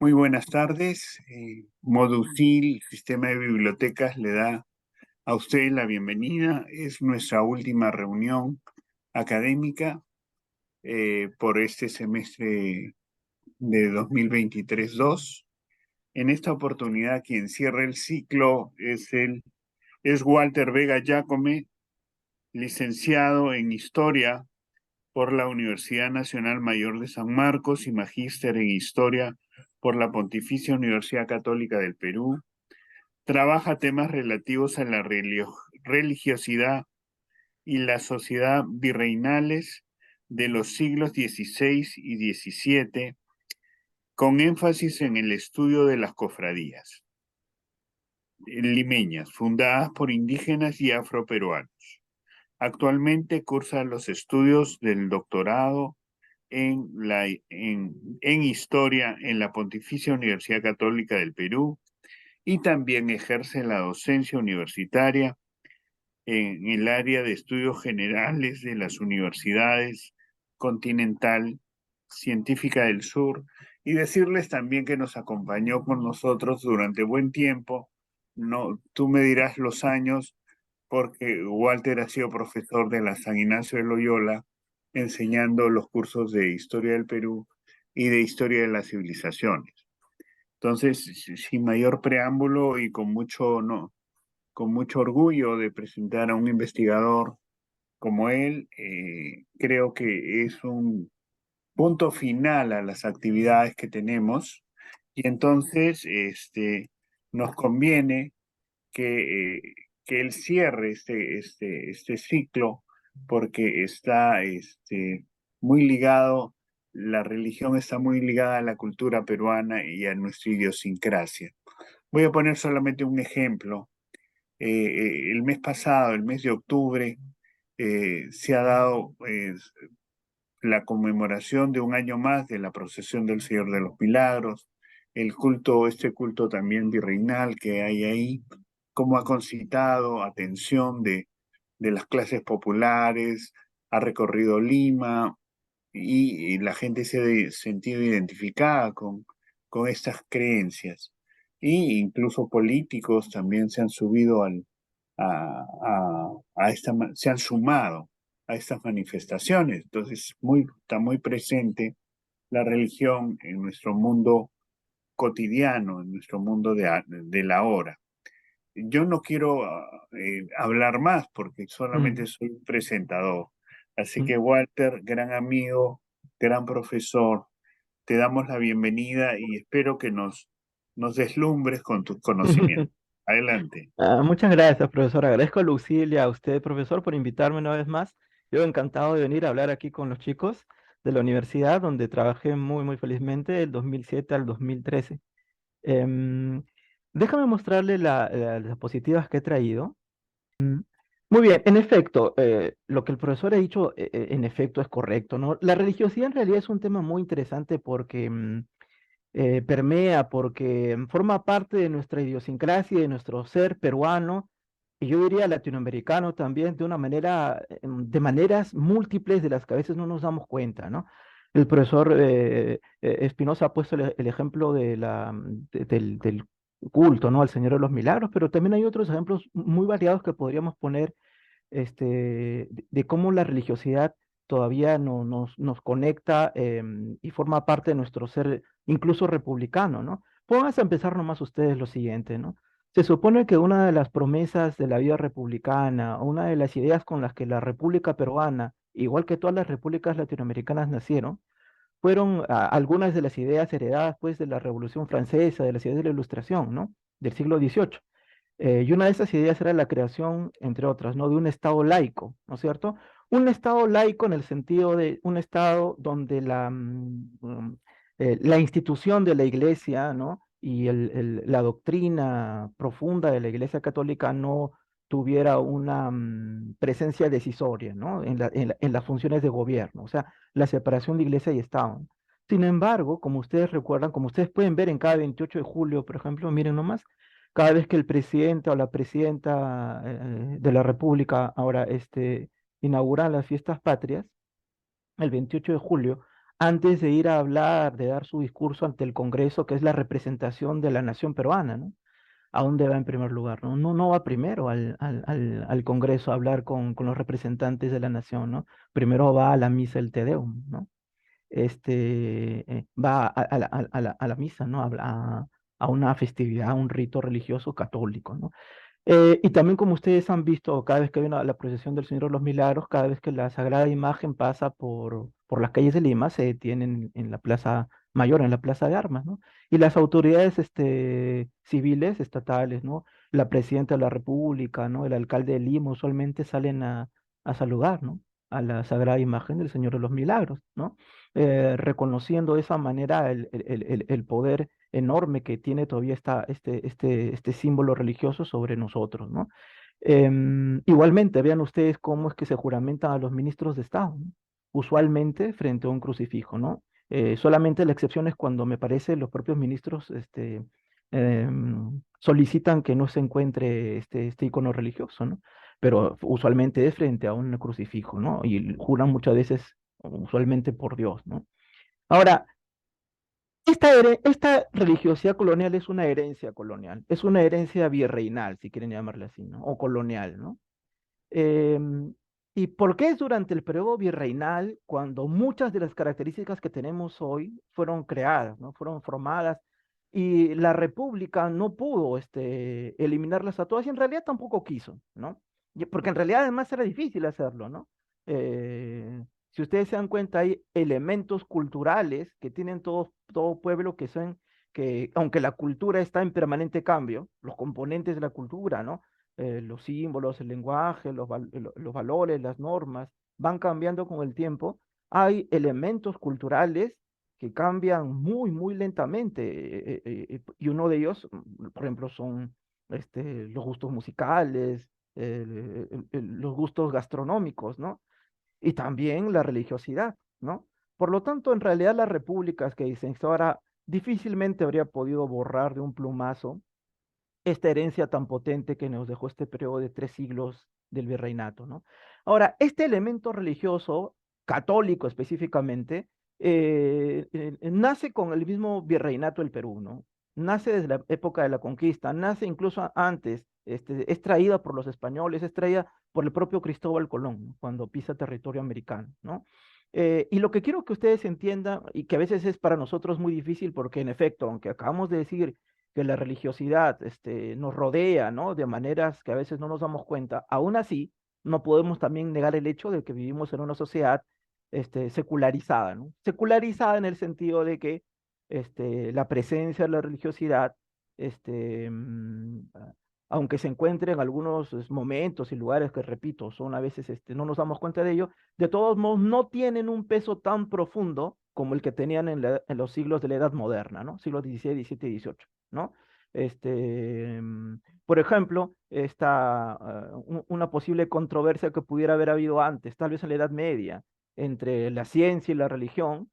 Muy buenas tardes. Modusil, Sistema de Bibliotecas, le da a usted la bienvenida. Es nuestra última reunión académica por este semestre de 2023-2. En esta oportunidad, quien cierra el ciclo es Walter Vega Jácome, licenciado en Historia por la Universidad Nacional Mayor de San Marcos y magíster en Historia por la Pontificia Universidad Católica del Perú. Trabaja temas relativos a la religiosidad y la sociedad virreinales de los siglos XVI y XVII, con énfasis en el estudio de las cofradías limeñas, fundadas por indígenas y afroperuanos. Actualmente cursa los estudios del doctorado en Historia en la Pontificia Universidad Católica del Perú y también ejerce la docencia universitaria en el área de estudios generales de las universidades Continental, Científica del Sur, y decirles también que nos acompañó con nosotros durante buen tiempo. No, tú me dirás los años, porque Walter ha sido profesor de la San Ignacio de Loyola, enseñando los cursos de Historia del Perú y de Historia de las Civilizaciones. Entonces, sin mayor preámbulo y con mucho, no, con mucho orgullo de presentar a un investigador como él, creo que es un punto final a las actividades que tenemos y entonces nos conviene que, que él cierre este ciclo porque está muy ligado, la religión está muy ligada a la cultura peruana y a nuestra idiosincrasia. Voy a poner solamente un ejemplo. El mes pasado, el mes de octubre, se ha dado la conmemoración de un año más de la procesión del Señor de los Milagros, el culto, este culto también virreinal que hay ahí, cómo ha concitado atención de las clases populares, ha recorrido Lima y la gente se ha sentido identificada con estas creencias. Y incluso políticos también se han subido se han sumado a estas manifestaciones. Entonces, está muy presente la religión en nuestro mundo cotidiano, en nuestro mundo de la hora. Yo no quiero hablar más porque solamente Mm, soy un presentador. Así mm. que Walter, gran amigo, gran profesor, te damos la bienvenida y espero que nos deslumbres con tus conocimientos. Adelante. Muchas gracias, profesor. Agradezco a Lucía y a usted, profesor, por invitarme una vez más. Yo encantado de venir a hablar aquí con los chicos de la universidad, donde trabajé muy felizmente del 2007 al 2013. Em, Déjame mostrarle las diapositivas que he traído. Muy bien, en efecto, lo que el profesor ha dicho, en efecto, es correcto, ¿no? La religiosidad en realidad es un tema muy interesante porque permea, porque forma parte de nuestra idiosincrasia, de nuestro ser peruano, y yo diría latinoamericano también, de una manera, de maneras múltiples de las que a veces no nos damos cuenta, ¿no? El profesor Espinosa ha puesto el ejemplo del culto, ¿no? Al Señor de los Milagros, pero también hay otros ejemplos muy variados que podríamos poner de cómo la religiosidad todavía nos conecta y forma parte de nuestro ser, incluso republicano, ¿no? Pónganse a empezar nomás ustedes lo siguiente, ¿no? Se supone que una de las promesas de la vida republicana, o una de las ideas con las que la República Peruana, igual que todas las repúblicas latinoamericanas, nacieron, fueron algunas de las ideas heredadas, pues, de la Revolución Francesa, de las ideas de la Ilustración, ¿no? Del siglo XVIII. Y una de esas ideas era la creación, entre otras, ¿no? De un Estado laico, ¿no es cierto? Un Estado laico en el sentido de un Estado donde la institución de la Iglesia, ¿no? Y la doctrina profunda de la Iglesia Católica no tuviera una presencia decisoria, ¿no? En las funciones de gobierno, o sea, la separación de Iglesia y Estado. Sin embargo, como ustedes recuerdan, como ustedes pueden ver en cada 28 de julio, por ejemplo, miren nomás, cada vez que el presidente o la presidenta de la República ahora inaugura las fiestas patrias, el 28 de julio, antes de ir a hablar, de dar su discurso ante el Congreso, que es la representación de la nación peruana, ¿no? ¿A dónde va en primer lugar? No, no, no va primero al Congreso a hablar con los representantes de la nación, ¿no? Primero va a la misa el Te Deum, ¿no? Va a la misa, ¿no? A una festividad, a un rito religioso católico, ¿no? Y también como ustedes han visto, cada vez que hay la procesión del Señor de los Milagros, cada vez que la Sagrada Imagen pasa por las calles de Lima, se detienen en la Plaza Mayor, en la Plaza de Armas, ¿no? Y las autoridades civiles, estatales, ¿no? La Presidenta de la República, ¿no? El alcalde de Lima usualmente salen a saludar, ¿no? A la Sagrada Imagen del Señor de los Milagros, ¿no? Reconociendo de esa manera el poder enorme que tiene todavía este símbolo religioso sobre nosotros, ¿no? Igualmente, vean ustedes cómo es que se juramentan a los ministros de Estado, ¿no? Usualmente frente a un crucifijo, ¿no? Solamente la excepción es cuando me parece los propios ministros solicitan que no se encuentre este icono religioso, ¿no? Pero usualmente es frente a un crucifijo, ¿no? Y juran muchas veces, usualmente por Dios, ¿no? Ahora, esta religiosidad colonial es una herencia colonial, es una herencia virreinal, si quieren llamarla así, ¿no? O colonial, ¿no? Em, ¿Y por qué es durante el periodo virreinal cuando muchas de las características que tenemos hoy fueron creadas, ¿no? Fueron formadas y la República no pudo eliminarlas a todas y en realidad tampoco quiso, ¿no? Porque en realidad además era difícil hacerlo, ¿no? Si ustedes se dan cuenta, hay elementos culturales que tienen todo pueblo que son, que aunque la cultura está en permanente cambio, los componentes de la cultura, ¿no? Los símbolos, el lenguaje, los valores, las normas, van cambiando con el tiempo. Hay elementos culturales que cambian muy, muy lentamente. Y uno de ellos, por ejemplo, son los gustos musicales, los gustos gastronómicos, ¿no? Y también la religiosidad, ¿no? Por lo tanto, en realidad las repúblicas que dicen ahora difícilmente habría podido borrar de un plumazo esta herencia tan potente que nos dejó este periodo de 3 siglos del virreinato, ¿no? Ahora, este elemento religioso, católico específicamente, nace con el mismo virreinato del Perú, ¿no? Nace desde la época de la conquista, nace incluso antes, es traída por los españoles, es traída por el propio Cristóbal Colón, ¿no? Cuando pisa territorio americano, ¿no? Y lo que quiero que ustedes entiendan, y que a veces es para nosotros muy difícil, porque en efecto, aunque acabamos de decir que la religiosidad nos rodea, ¿no? De maneras que a veces no nos damos cuenta. Aún así, no podemos también negar el hecho de que vivimos en una sociedad secularizada, ¿no? Secularizada en el sentido de que la presencia de la religiosidad, este, mm, a- aunque se encuentre en algunos momentos y lugares que, repito, son a veces, no nos damos cuenta de ello, de todos modos no tienen un peso tan profundo como el que tenían en los siglos de la Edad Moderna, ¿no? Siglos XVI, XVII y XVIII, ¿no? Por ejemplo, una posible controversia que pudiera haber habido antes, tal vez en la Edad Media, entre la ciencia y la religión,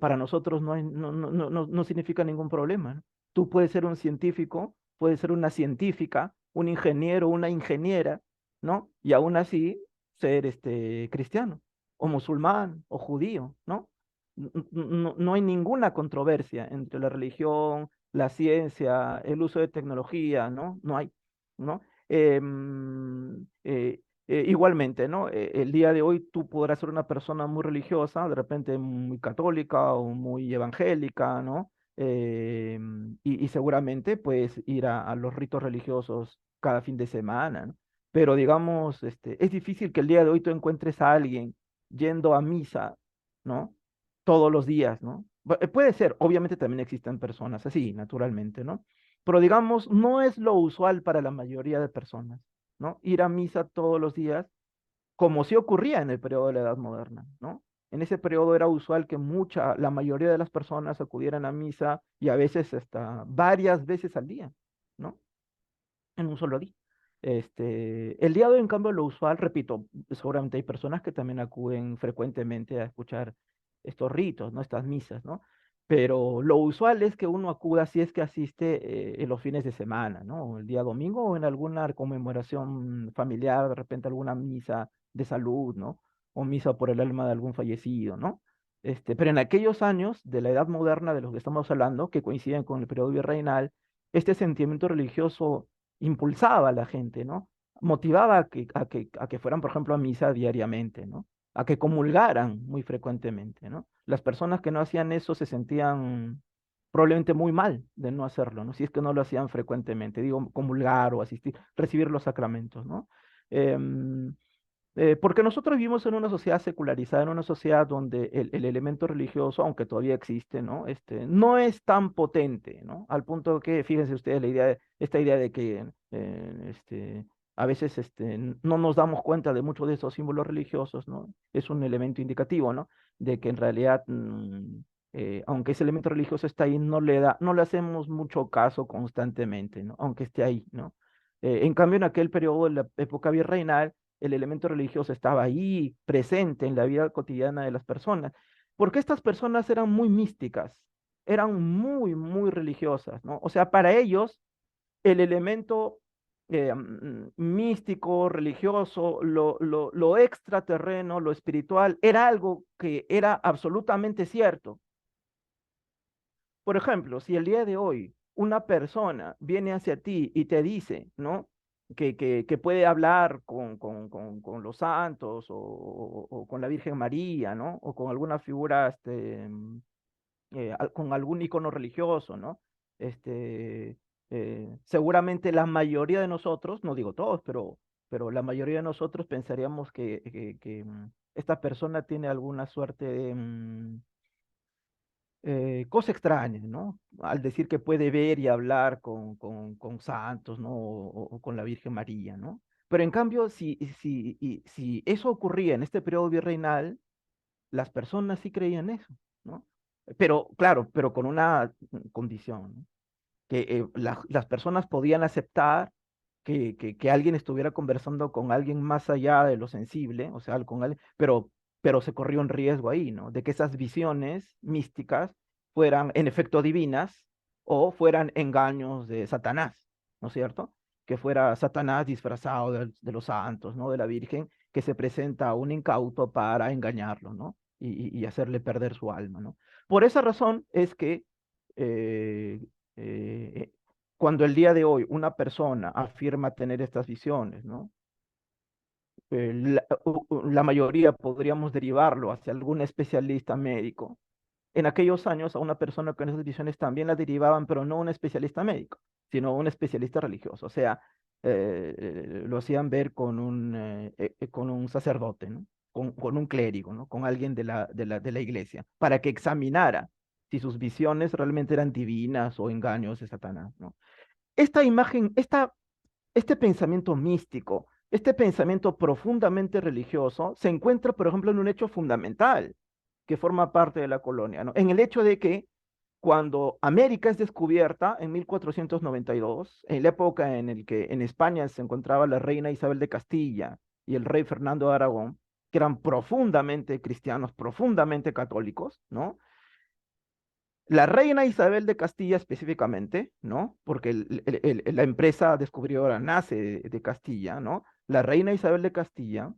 para nosotros no significa ningún problema, ¿no? Tú puedes ser un científico, puedes ser una científica, un ingeniero, una ingeniera, ¿no? Y aún así ser cristiano, o musulmán, o judío, ¿no? No hay ninguna controversia entre la religión, la ciencia, el uso de tecnología, ¿no? No hay, ¿no? Igualmente, ¿no? El día de hoy tú podrás ser una persona muy religiosa, de repente muy católica o muy evangélica, ¿no? Y seguramente puedes ir a los ritos religiosos cada fin de semana, ¿no? Pero digamos, es difícil que el día de hoy tú encuentres a alguien yendo a misa, ¿no? Todos los días, ¿no? Puede ser, obviamente también existen personas así, naturalmente, ¿no? Pero digamos, no es lo usual para la mayoría de personas, ¿no? Ir a misa todos los días, como sí ocurría en el periodo de la Edad Moderna, ¿no? En ese periodo era usual que la mayoría de las personas acudieran a misa y a veces hasta varias veces al día, ¿no? En un solo día. El día de hoy, en cambio, lo usual, repito, seguramente hay personas que también acuden frecuentemente a escuchar estos ritos, ¿no? Estas misas, ¿no? Pero lo usual es que uno acuda si es que asiste en los fines de semana, ¿no? El día domingo o en alguna conmemoración familiar, de repente alguna misa de salud, ¿no? O misa por el alma de algún fallecido, ¿no? Pero en aquellos años de la Edad Moderna de los que estamos hablando, que coinciden con el periodo virreinal, este sentimiento religioso impulsaba a la gente, ¿no? Motivaba a que fueran, por ejemplo, a misa diariamente, ¿no? A que comulgaran muy frecuentemente, ¿no? Las personas que no hacían eso se sentían probablemente muy mal de no hacerlo, ¿no? Si es que no lo hacían frecuentemente, digo, comulgar o asistir, recibir los sacramentos, ¿no? Em, porque nosotros vivimos en una sociedad secularizada, en una sociedad donde el elemento religioso, aunque todavía existe, ¿no? No es tan potente, ¿no? Al punto que, fíjense ustedes, esta idea de que a veces no nos damos cuenta de muchos de esos símbolos religiosos, ¿no? Es un elemento indicativo, ¿no? De que en realidad, aunque ese elemento religioso está ahí, no le hacemos mucho caso constantemente, ¿no? Aunque esté ahí, ¿no? En cambio, en aquel periodo de la época virreinal, el elemento religioso estaba ahí, presente en la vida cotidiana de las personas, porque estas personas eran muy místicas, eran muy, muy religiosas, ¿no? O sea, para ellos, el elemento místico, religioso, lo extraterreno, lo espiritual, era algo que era absolutamente cierto. Por ejemplo, si el día de hoy una persona viene hacia ti y te dice, ¿no? Que puede hablar con los santos o con la Virgen María, ¿no? O con alguna figura, con algún icono religioso, ¿no? Seguramente la mayoría de nosotros, no digo todos, pero la mayoría de nosotros pensaríamos que esta persona tiene alguna suerte de cosa extraña, ¿no? Al decir que puede ver y hablar con santos, ¿no? O con la Virgen María, ¿no? Pero en cambio, si eso ocurría en este periodo virreinal, las personas sí creían eso, ¿no? Pero, claro, pero con una condición, ¿no? Que las personas podían aceptar que alguien estuviera conversando con alguien más allá de lo sensible, o sea, con alguien, pero se corrió un riesgo ahí, ¿no? De que esas visiones místicas fueran en efecto divinas o fueran engaños de Satanás, ¿no es cierto? Que fuera Satanás disfrazado de los santos, ¿no? De la Virgen, que se presenta a un incauto para engañarlo, ¿no? Y hacerle perder su alma, ¿no? Por esa razón es que eh, eh, cuando el día de hoy una persona afirma tener estas visiones, ¿no? La mayoría podríamos derivarlo hacia algún especialista médico. En aquellos años a una persona con esas visiones también la derivaban, pero no un especialista médico, sino un especialista religioso. O sea, lo hacían ver con un sacerdote, ¿no? Con un clérigo, ¿no? Con alguien de la iglesia, para que examinara si sus visiones realmente eran divinas o engaños de Satanás, ¿no? Esta imagen, este pensamiento místico, este pensamiento profundamente religioso, se encuentra, por ejemplo, en un hecho fundamental que forma parte de la colonia, ¿no? En el hecho de que cuando América es descubierta en 1492, en la época en la que en España se encontraba la reina Isabel de Castilla y el rey Fernando de Aragón, que eran profundamente cristianos, profundamente católicos, ¿no? La reina Isabel de Castilla específicamente, ¿no? Porque la empresa descubridora nace de Castilla, ¿no? La reina Isabel de Castilla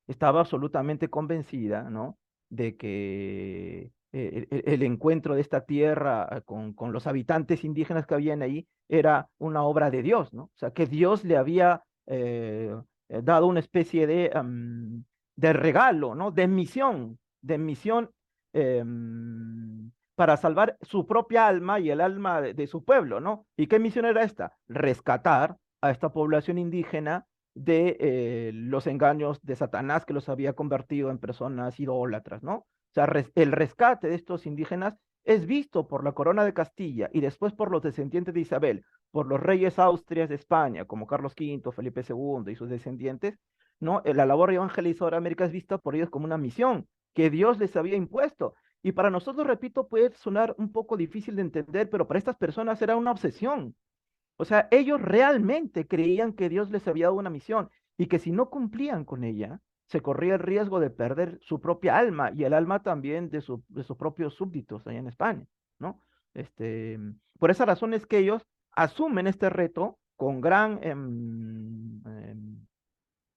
estaba absolutamente convencida, ¿no? De que el encuentro de esta tierra con los habitantes indígenas que habían ahí era una obra de Dios, ¿no? O sea, que Dios le había dado una especie de regalo, ¿no? De misión para salvar su propia alma y el alma de su pueblo, ¿no? ¿Y qué misión era esta? Rescatar a esta población indígena de los engaños de Satanás que los había convertido en personas idólatras, ¿no? O sea, el rescate de estos indígenas es visto por la corona de Castilla y después por los descendientes de Isabel, por los reyes austrias de España, como Carlos V, Felipe II y sus descendientes, ¿no? La labor evangelizadora de América es vista por ellos como una misión que Dios les había impuesto. Y para nosotros, repito, puede sonar un poco difícil de entender, pero para estas personas era una obsesión. O sea, ellos realmente creían que Dios les había dado una misión y que si no cumplían con ella, se corría el riesgo de perder su propia alma y el alma también de sus propios súbditos allá en España, ¿no? Por esa razón es que ellos asumen este reto con gran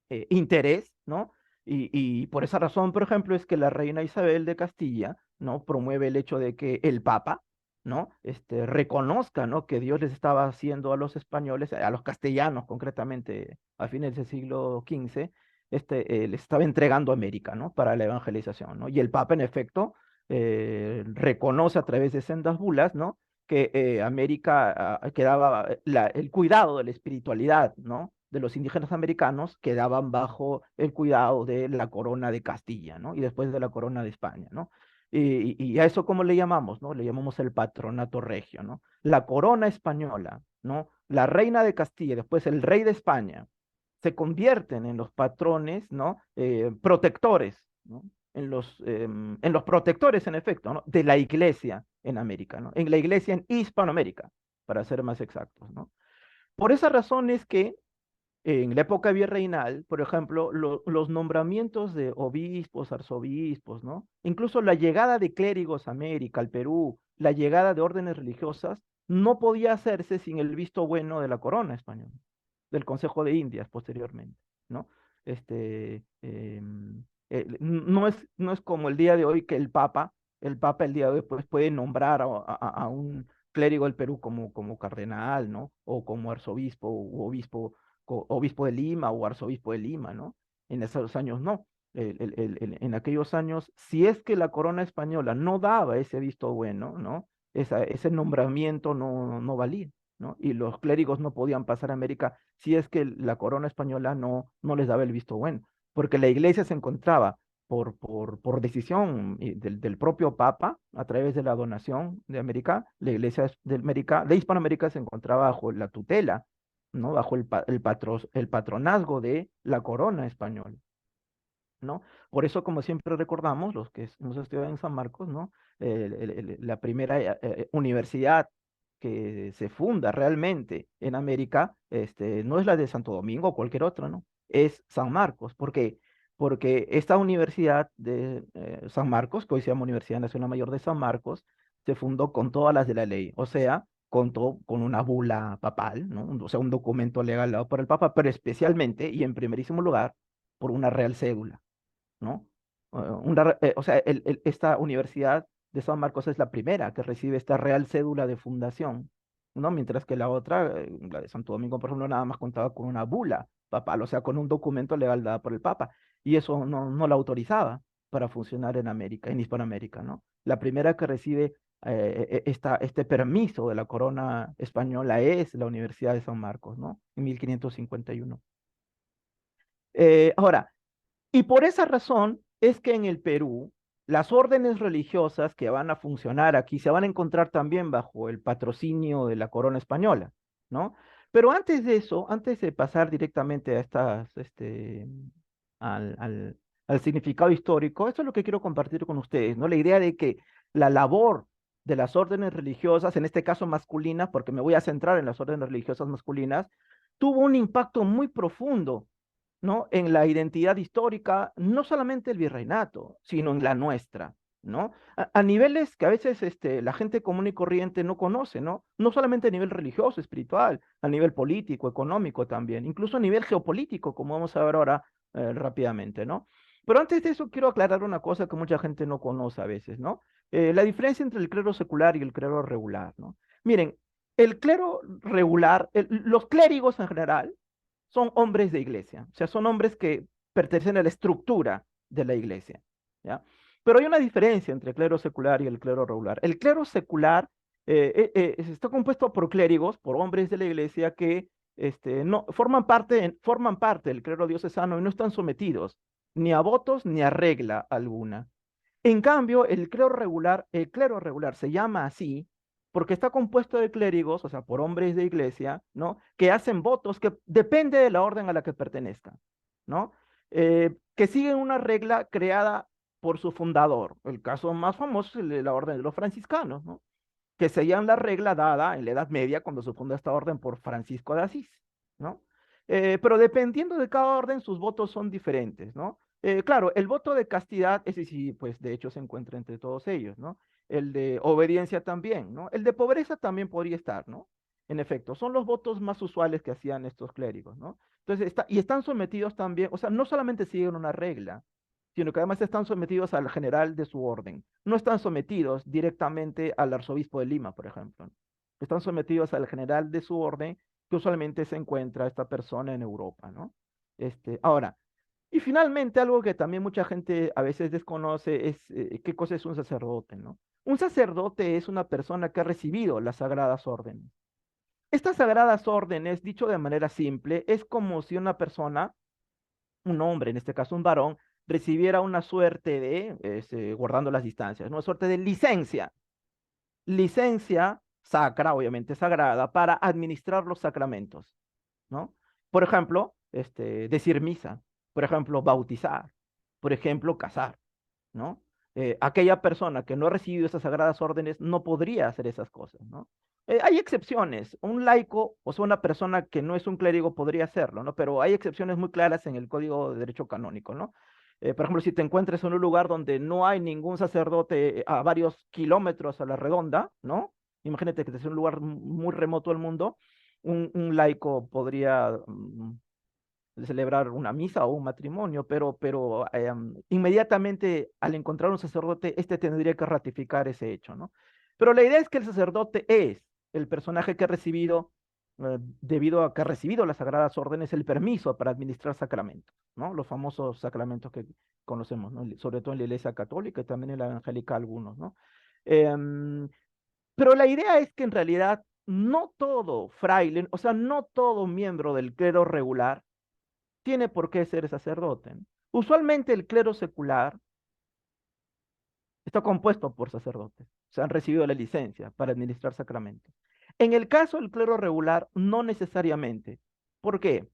interés, ¿no? Y por esa razón, por ejemplo, es que la reina Isabel de Castilla, ¿no? Promueve el hecho de que el Papa, ¿no? Reconozca, ¿no? Que Dios les estaba haciendo a los españoles, a los castellanos concretamente, a fines del siglo XV, les estaba entregando América, ¿no? Para la evangelización, ¿no? Y el Papa, en efecto, reconoce a través de sendas bulas, ¿no? Que América quedaba, el cuidado de la espiritualidad, ¿no? De los indígenas americanos quedaban bajo el cuidado de la corona de Castilla, ¿no? Y después de la corona de España, ¿no? Y a eso, ¿cómo le llamamos, no? Le llamamos el patronato regio, ¿no? La corona española, ¿no? La reina de Castilla, después el rey de España, se convierten en los patrones, ¿no? Protectores, ¿no? En los protectores, en efecto, ¿no? De la iglesia en América, ¿no? En la iglesia en Hispanoamérica, para ser más exactos, ¿no? Por esa razón es que en la época virreinal, por ejemplo, los nombramientos de obispos, arzobispos, ¿no? Incluso la llegada de clérigos a América, al Perú, la llegada de órdenes religiosas, no podía hacerse sin el visto bueno de la corona española, del Consejo de Indias posteriormente, ¿no? No es como el día de hoy que el Papa el día de hoy pues, puede nombrar a un clérigo del Perú como cardenal, ¿no? O como arzobispo u obispo obispo de Lima o arzobispo de Lima, ¿no? En esos años no. En aquellos años, si es que la corona española no daba ese visto bueno, ¿no? Ese nombramiento no valía, ¿no? Y los clérigos no podían pasar a América si es que la corona española no les daba el visto bueno, porque la iglesia se encontraba por decisión del propio Papa, a través de la donación de América, la iglesia de Hispanoamérica se encontraba bajo la tutela, ¿no? Bajo el patronazgo de la corona española, ¿no? Por eso, como siempre recordamos, los que hemos estudiado en San Marcos, ¿no? La primera universidad que se funda realmente en América, no es la de Santo Domingo o cualquier otra, ¿no? Es San Marcos. ¿Por qué? Porque esta universidad de San Marcos, que hoy se llama Universidad Nacional Mayor de San Marcos, se fundó con todas las de la ley, o sea, contó con una bula papal, ¿no? O sea, un documento legal dado por el Papa, pero especialmente y en primerísimo lugar por una real cédula, ¿no? O sea, esta Universidad de San Marcos es la primera que recibe esta real cédula de fundación, ¿no? Mientras que la otra, la de Santo Domingo, por ejemplo, nada más contaba con una bula papal, o sea, con un documento legal dado por el Papa, y eso no la autorizaba para funcionar en América, en Hispanoamérica, ¿no? La primera que recibe este permiso de la corona española es la Universidad de San Marcos, ¿no? En 1551. Ahora, y por esa razón es que en el Perú las órdenes religiosas que van a funcionar aquí se van a encontrar también bajo el patrocinio de la corona española, ¿no? Pero antes de eso, antes de pasar directamente a al, al, al significado histórico, esto es lo que quiero compartir con ustedes, ¿no? La idea de que la labor de las órdenes religiosas, en este caso masculinas, porque me voy a centrar en las órdenes religiosas masculinas, tuvo un impacto muy profundo, ¿no? En la identidad histórica, no solamente el virreinato, sino en la nuestra, ¿no? A niveles que a veces la gente común y corriente no conoce, ¿no? No solamente a nivel religioso, espiritual, a nivel político, económico también, incluso a nivel geopolítico, como vamos a ver ahora rápidamente, ¿no? Pero antes de eso quiero aclarar una cosa que mucha gente no conoce a veces, ¿no? La diferencia entre el clero secular y el clero regular, ¿no? Miren, el clero regular, los clérigos en general, son hombres de iglesia, o sea, son hombres que pertenecen a la estructura de la iglesia, ¿ya? Pero hay una diferencia entre el clero secular y el clero regular. El clero secular está compuesto por clérigos, por hombres de la iglesia que no, forman parte del clero diocesano y no están sometidos ni a votos ni a regla alguna. En cambio, el clero regular se llama así porque está compuesto de clérigos, o sea, por hombres de iglesia, ¿no? Que hacen votos que depende de la orden a la que pertenezcan, ¿no? Que siguen una regla creada por su fundador. El caso más famoso es el de la orden de los franciscanos, ¿no? Que seguían la regla dada en la Edad Media cuando se fundó esta orden por Francisco de Asís, ¿no? Pero dependiendo de cada orden, sus votos son diferentes, ¿no? Claro, el voto de castidad, ese sí, pues de hecho se encuentra entre todos ellos, ¿no? El de obediencia también, ¿no? El de pobreza también podría estar, ¿no? En efecto, son los votos más usuales que hacían estos clérigos, ¿no? Entonces, y están sometidos también, o sea, no solamente siguen una regla, sino que además están sometidos al general de su orden. No están sometidos directamente al arzobispo de Lima, por ejemplo. Están sometidos al general de su orden, que usualmente se encuentra esta persona en Europa, ¿no? Ahora, y finalmente, algo que también mucha gente a veces desconoce es qué cosa es un sacerdote, ¿no? Un sacerdote es una persona que ha recibido las sagradas órdenes. Estas sagradas órdenes, dicho de manera simple, es como si una persona, un hombre, en este caso un varón, recibiera una suerte de, guardando las distancias, una suerte de licencia, licencia sacra, obviamente sagrada, para administrar los sacramentos, ¿no? Por ejemplo, decir misa, por ejemplo, bautizar, por ejemplo, casar, ¿no? Aquella persona que no ha recibido esas sagradas órdenes no podría hacer esas cosas, ¿no? Hay excepciones. Un laico, o sea, una persona que no es un clérigo podría hacerlo, ¿no? Pero hay excepciones muy claras en el Código de Derecho Canónico, ¿no? Por ejemplo, si te encuentras en un lugar donde no hay ningún sacerdote a varios kilómetros a la redonda, ¿no? Imagínate que es un lugar muy remoto del mundo, un laico podría de celebrar una misa o un matrimonio, pero inmediatamente al encontrar un sacerdote, este tendría que ratificar ese hecho, ¿no? Pero la idea es que el sacerdote es el personaje que ha recibido, debido a que ha recibido las sagradas órdenes, el permiso para administrar sacramentos, ¿no? Los famosos sacramentos que conocemos, ¿no? Sobre todo en la Iglesia Católica y también en la Evangélica algunos, ¿no? Em, pero la idea es que en realidad no todo fraile, o sea, no todo miembro del clero regular tiene por qué ser sacerdote, ¿no? Usualmente el clero secular está compuesto por sacerdotes, o sea, han recibido la licencia para administrar sacramentos. En el caso del clero regular, no necesariamente. ¿Por qué?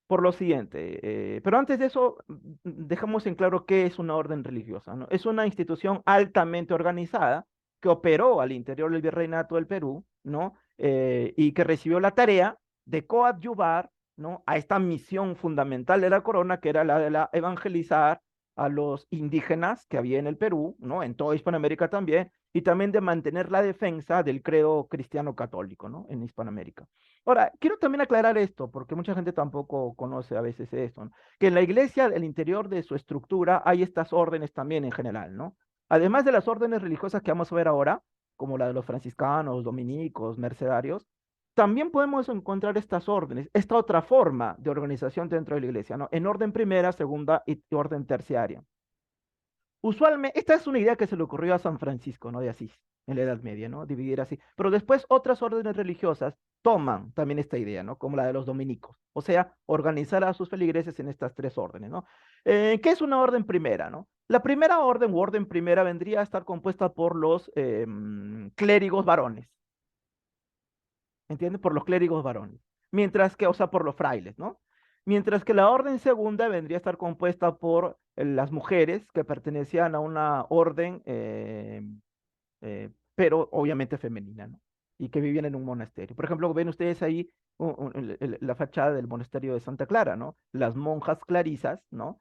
Por lo siguiente, pero antes de eso, dejamos en claro qué es una orden religiosa, ¿no? Es una institución altamente organizada que operó al interior del Virreinato del Perú, ¿no? Y que recibió la tarea de coadyuvar, ¿no? A esta misión fundamental de la corona, que era la de evangelizar a los indígenas que había en el Perú, ¿no? En toda Hispanoamérica también, y también de mantener la defensa del credo cristiano católico, ¿no? En Hispanoamérica. Ahora, quiero también aclarar esto, porque mucha gente tampoco conoce a veces esto, ¿no? Que en la iglesia, el interior de su estructura, hay estas órdenes también en general, ¿no? Además de las órdenes religiosas que vamos a ver ahora, como la de los franciscanos, dominicos, mercedarios, también podemos encontrar estas órdenes, esta otra forma de organización dentro de la iglesia, ¿no? En orden primera, segunda y orden terciaria. Usualmente, esta es una idea que se le ocurrió a San Francisco, ¿no? De Asís, en la Edad Media, ¿no? Dividir así. Pero después otras órdenes religiosas toman también esta idea, ¿no? Como la de los dominicos. O sea, organizar a sus feligreses en estas tres órdenes, ¿no? ¿Qué es una orden primera, no? La primera orden u orden primera vendría a estar compuesta por los clérigos varones, ¿entiendes? Por los clérigos varones. Mientras que, o sea, por los frailes, ¿no? Mientras que la orden segunda vendría a estar compuesta por las mujeres que pertenecían a una orden, pero obviamente femenina, ¿no? Y que vivían en un monasterio. Por ejemplo, ven ustedes ahí la fachada del monasterio de Santa Clara, ¿no? Las monjas clarisas, ¿no?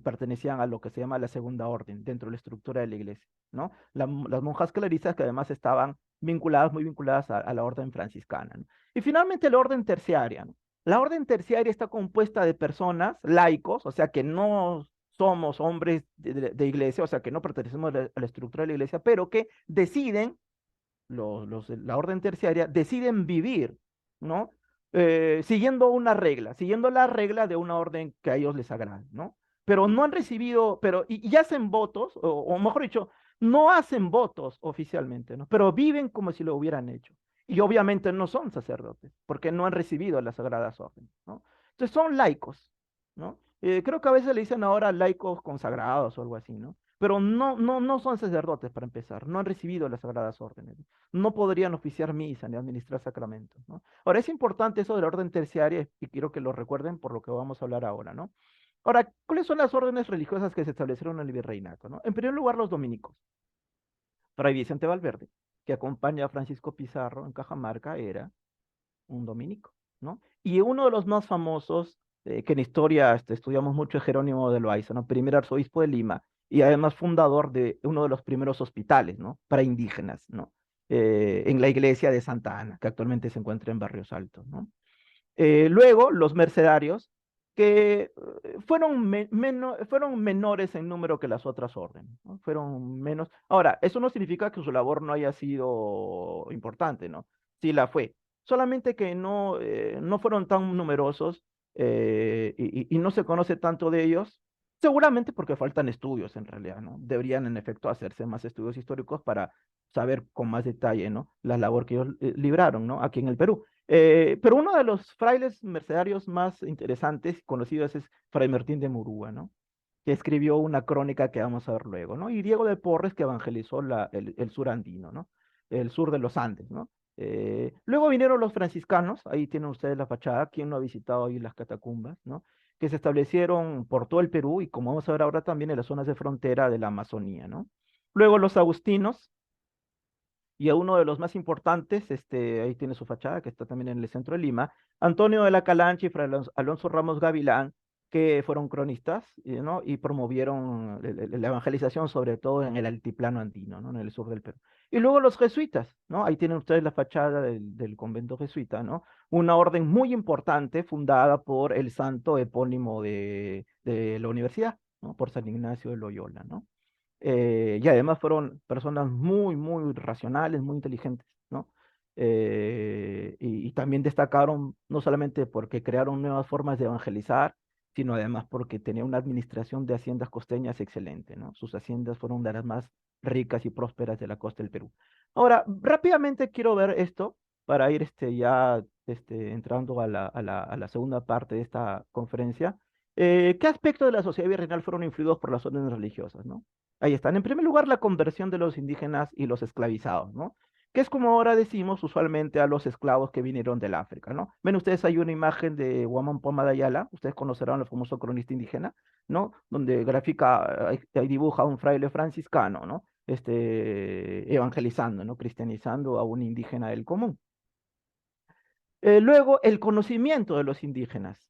Pertenecían a lo que se llama la segunda orden dentro de la estructura de la iglesia, ¿no? Las monjas clarisas que además estaban vinculadas, muy vinculadas a la orden franciscana, ¿no? Y finalmente la orden terciaria, ¿no? La orden terciaria está compuesta de personas, laicos, o sea que no somos hombres de iglesia, o sea que no pertenecemos a la estructura de la iglesia, pero que deciden, los de la orden terciaria, deciden vivir, ¿no? Siguiendo una regla, siguiendo la regla de una orden que a ellos les agrada, ¿no? Pero no han recibido, y hacen votos, o mejor dicho, no hacen votos oficialmente, ¿no? Pero viven como si lo hubieran hecho. Y obviamente no son sacerdotes, porque no han recibido las sagradas órdenes, ¿no? Entonces son laicos, ¿no? Creo que a veces le dicen ahora laicos consagrados o algo así, ¿no? Pero no son sacerdotes para empezar, no han recibido las sagradas órdenes, no podrían oficiar misa ni administrar sacramentos, ¿no? Ahora es importante eso de la orden terciaria y quiero que lo recuerden por lo que vamos a hablar ahora, ¿no? Ahora, ¿cuáles son las órdenes religiosas que se establecieron en el virreinato, ¿no? En primer lugar, los dominicos. Fray Vicente Valverde, que acompaña a Francisco Pizarro en Cajamarca, era un dominico, ¿no? Y uno de los más famosos, que en historia estudiamos mucho, es Jerónimo de Loaiza, ¿no? Primer arzobispo de Lima y además fundador de uno de los primeros hospitales, ¿no? Para indígenas, ¿no? En la iglesia de Santa Ana, que actualmente se encuentra en Barrios Altos, ¿no? Luego, los mercenarios, que fueron menores en número que las otras órdenes, ¿no? Fueron menos. Ahora, eso no significa que su labor no haya sido importante, ¿no? Sí la fue. Solamente que no fueron tan numerosos y no se conoce tanto de ellos, seguramente porque faltan estudios en realidad, ¿no? Deberían en efecto hacerse más estudios históricos para saber con más detalle, ¿no? La labor que ellos libraron, ¿no? Aquí en el Perú. Pero uno de los frailes mercedarios más interesantes y conocidos es Fray Martín de Murúa, ¿no? Que escribió una crónica que vamos a ver luego, ¿no? Y Diego de Porres, que evangelizó el sur andino, ¿no? El sur de los Andes, ¿no? Luego vinieron los franciscanos, ahí tienen ustedes la fachada, quien no ha visitado ahí las catacumbas, ¿no? Que se establecieron por todo el Perú y como vamos a ver ahora también en las zonas de frontera de la Amazonía, ¿no? Luego los agustinos, y a uno de los más importantes, ahí tiene su fachada, que está también en el centro de Lima, Antonio de la Calancha y Fray Alonso Ramos Gavilán, que fueron cronistas, ¿no? Y promovieron la evangelización, sobre todo en el altiplano andino, ¿no? En el sur del Perú. Y luego los jesuitas, ¿no? Ahí tienen ustedes la fachada del convento jesuita, ¿no? Una orden muy importante fundada por el santo epónimo de la universidad, ¿no? Por San Ignacio de Loyola, ¿no? Y además fueron personas muy, muy racionales, muy inteligentes, ¿no? Y también destacaron no solamente porque crearon nuevas formas de evangelizar, sino además porque tenía una administración de haciendas costeñas excelente, ¿no? Sus haciendas fueron de las más ricas y prósperas de la costa del Perú. Ahora, rápidamente quiero ver esto para ir ya entrando a la segunda parte de esta conferencia. ¿Qué aspectos de la sociedad virreinal fueron influidos por las órdenes religiosas, ¿no? Ahí están. En primer lugar, la conversión de los indígenas y los esclavizados, ¿no? Que es como ahora decimos usualmente a los esclavos que vinieron del África, ¿no? Ven ustedes, hay una imagen de Huamán Poma de Ayala, ustedes conocerán al famoso cronista indígena, ¿no? Donde grafica, ahí dibuja a un fraile franciscano, ¿no? Evangelizando, ¿no? Cristianizando a un indígena del común. Luego, el conocimiento de los indígenas.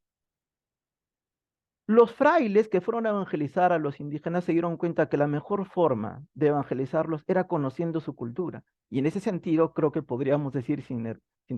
Los frailes que fueron a evangelizar a los indígenas se dieron cuenta que la mejor forma de evangelizarlos era conociendo su cultura. Y en ese sentido, creo que podríamos decir, sin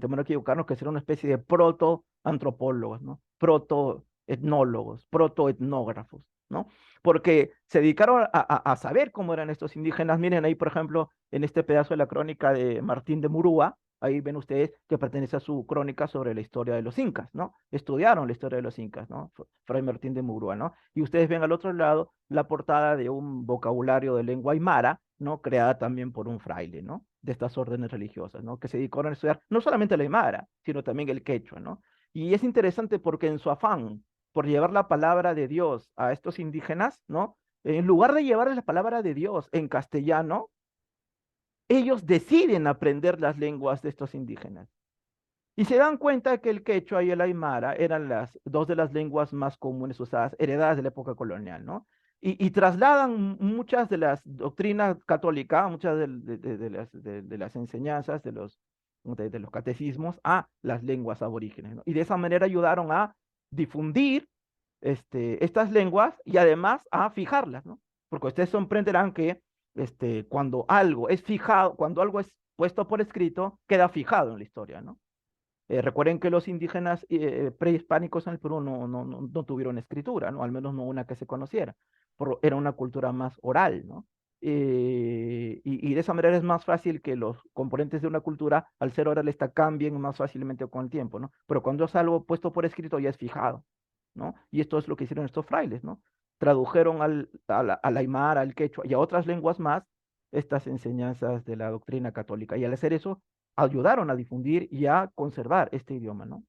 temor a equivocarnos, que será una especie de proto-antropólogos, ¿no? Proto-etnólogos, proto-etnógrafos, ¿no? Porque se dedicaron a saber cómo eran estos indígenas. Miren ahí, por ejemplo, en este pedazo de la crónica de Martín de Murúa, ahí ven ustedes que pertenece a su crónica sobre la historia de los incas, ¿no? Estudiaron la historia de los incas, ¿no? Fray Martín de Murúa, ¿no? Y ustedes ven al otro lado la portada de un vocabulario de lengua aymara, ¿no? Creada también por un fraile, ¿no? De estas órdenes religiosas, ¿no? Que se dedicaron a estudiar no solamente el aymara, sino también el quechua, ¿no? Y es interesante porque en su afán por llevar la palabra de Dios a estos indígenas, ¿no? En lugar de llevarles la palabra de Dios en castellano, ellos deciden aprender las lenguas de estos indígenas. Y se dan cuenta que el quechua y el aymara eran las dos de las lenguas más comunes usadas, heredadas de la época colonial, ¿no? Y trasladan muchas de las doctrinas católicas, muchas de las enseñanzas de los catecismos a las lenguas aborígenes, ¿no? Y de esa manera ayudaron a difundir estas lenguas y además a fijarlas, ¿no? Porque ustedes comprenderán que cuando algo es fijado, cuando algo es puesto por escrito, queda fijado en la historia, ¿no? Recuerden que los indígenas prehispánicos en el Perú no tuvieron escritura, ¿no? Al menos no una que se conociera. Era una cultura más oral, ¿no? Y de esa manera es más fácil que los componentes de una cultura, al ser oral, cambien más fácilmente con el tiempo, ¿no? Pero cuando es algo puesto por escrito ya es fijado, ¿no? Y esto es lo que hicieron estos frailes, ¿no? Tradujeron al aymara, al quechua y a otras lenguas más estas enseñanzas de la doctrina católica. Y al hacer eso, ayudaron a difundir y a conservar este idioma, ¿no?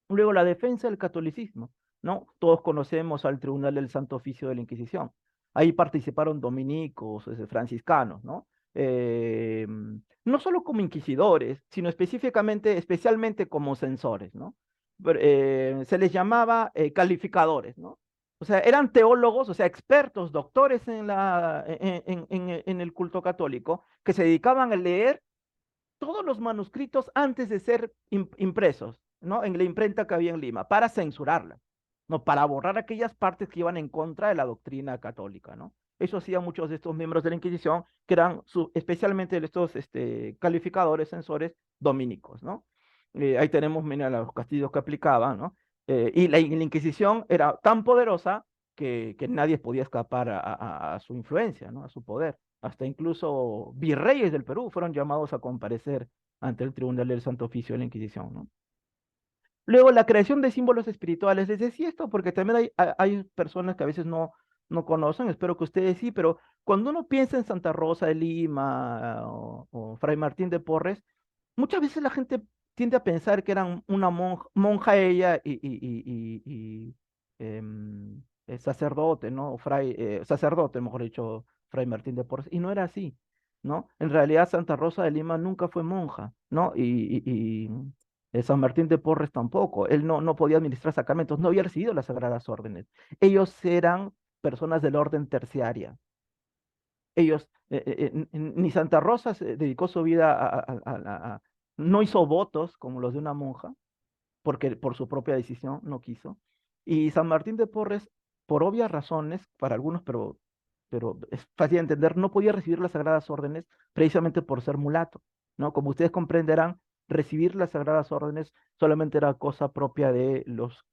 Luego, la defensa del catolicismo, ¿no? Todos conocemos al Tribunal del Santo Oficio de la Inquisición. Ahí participaron dominicos, franciscanos, ¿no? No solo como inquisidores, sino especialmente como censores, ¿no? Se les llamaba calificadores, ¿no? O sea, eran teólogos, o sea, expertos, doctores en el culto católico, que se dedicaban a leer todos los manuscritos antes de ser impresos, ¿no? En la imprenta que había en Lima, para censurarla, ¿no? Para borrar aquellas partes que iban en contra de la doctrina católica, ¿no? Eso hacían muchos de estos miembros de la Inquisición, que eran especialmente estos calificadores, censores dominicos, ¿no? Ahí tenemos, mira, los castillos que aplicaban, ¿no? Y la Inquisición era tan poderosa que nadie podía escapar a su influencia, ¿no? A su poder. Hasta incluso virreyes del Perú fueron llamados a comparecer ante el Tribunal del Santo Oficio de la Inquisición, ¿no? Luego, la creación de símbolos espirituales. Les decía esto porque también hay personas que a veces no conocen, espero que ustedes sí, pero cuando uno piensa en Santa Rosa de Lima o Fray Martín de Porres, muchas veces la gente tiende a pensar que eran una monja ella sacerdote, ¿no? O sacerdote, mejor dicho, Fray Martín de Porres, y no era así, ¿no? En realidad Santa Rosa de Lima nunca fue monja, ¿no? San Martín de Porres tampoco, él no podía administrar sacramentos, no había recibido las sagradas órdenes. Ellos eran personas del orden terciaria. Ellos, ni Santa Rosa se dedicó su vida no hizo votos como los de una monja, porque por su propia decisión no quiso. Y San Martín de Porres, por obvias razones, para algunos, pero es fácil de entender, no podía recibir las sagradas órdenes precisamente por ser mulato, ¿no? Como ustedes comprenderán, recibir las sagradas órdenes solamente era cosa propia de los